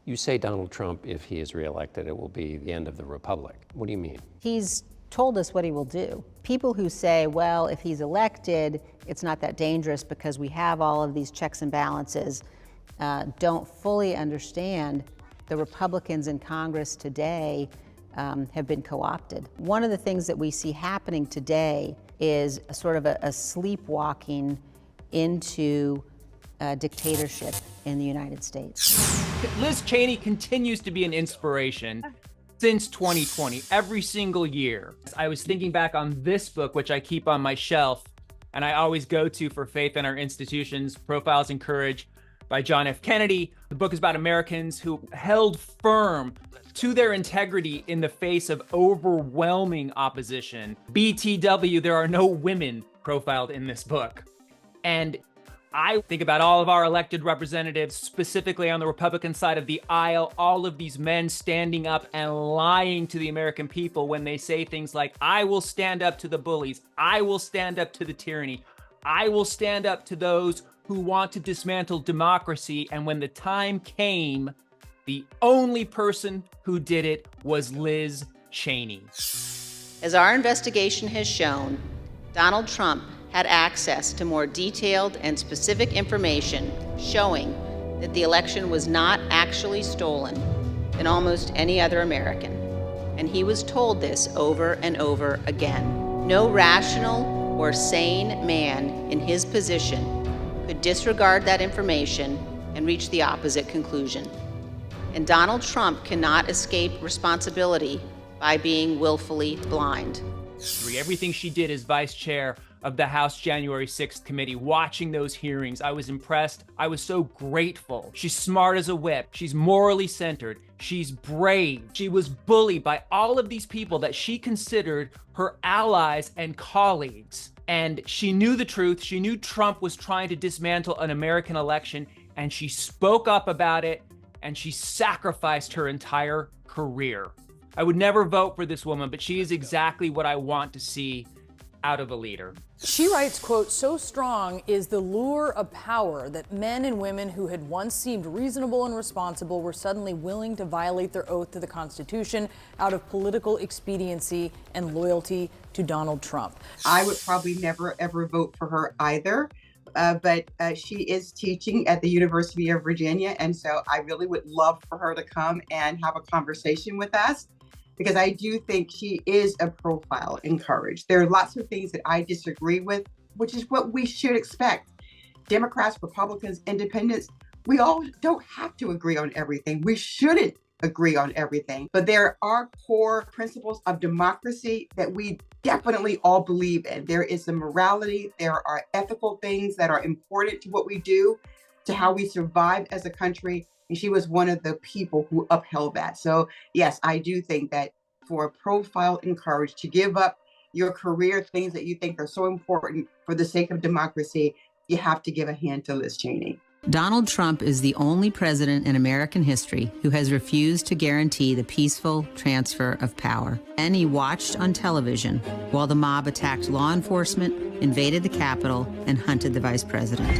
You say Donald Trump, if he is reelected, it will be the end of the republic. What do you mean? He's told us what he will do. People who say, well, if he's elected, it's not that dangerous because we have all of these checks and balances, don't fully understand the Republicans in Congress today have been co-opted. One of the things that we see happening today is a sort of a sleepwalking into dictatorship in the United States. Liz Cheney continues to be an inspiration since 2020, every single year. I was thinking back on this book, which I keep on my shelf, and I always go to for faith in our institutions, Profiles in Courage by John F. Kennedy. The book is about Americans who held firm to their integrity in the face of overwhelming opposition. BTW, there are no women profiled in this book. And I think about all of our elected representatives, specifically on the Republican side of the aisle, all of these men standing up and lying to the American people when they say things like, I will stand up to the bullies, I will stand up to the tyranny, I will stand up to those who want to dismantle democracy. And when the time came, the only person who did it was Liz Cheney. As our investigation has shown, Donald Trump had access to more detailed and specific information showing that the election was not actually stolen than almost any other American. And he was told this over and over again. No rational or sane man in his position could disregard that information and reach the opposite conclusion. And Donald Trump cannot escape responsibility by being willfully blind. Everything she did as vice chair of the House January 6th committee, watching those hearings, I was impressed. I was so grateful. She's smart as a whip. She's morally centered. She's brave. She was bullied by all of these people that she considered her allies and colleagues. And she knew the truth. She knew Trump was trying to dismantle an American election, and she spoke up about it, and she sacrificed her entire career. I would never vote for this woman, but she is exactly what I want to see out of a leader. She writes, quote, so strong is the lure of power that men and women who had once seemed reasonable and responsible were suddenly willing to violate their oath to the Constitution out of political expediency and loyalty to Donald Trump. I would probably never, ever vote for her either. But she is teaching at the University of Virginia. And so I really would love for her to come and have a conversation with us, because I do think she is a profile in courage. There are lots of things that I disagree with, which is what we should expect. Democrats, Republicans, independents, we all don't have to agree on everything. We shouldn't agree on everything. But there are core principles of democracy that we definitely all believe in. There is a morality, there are ethical things that are important to what we do, to how we survive as a country. And she was one of the people who upheld that. So yes, I do think that for a profile in courage to give up your career, things that you think are so important for the sake of democracy, you have to give a hand to Liz Cheney. Donald Trump is the only president in American history who has refused to guarantee the peaceful transfer of power. And he watched on television while the mob attacked law enforcement, invaded the Capitol, and hunted the vice president.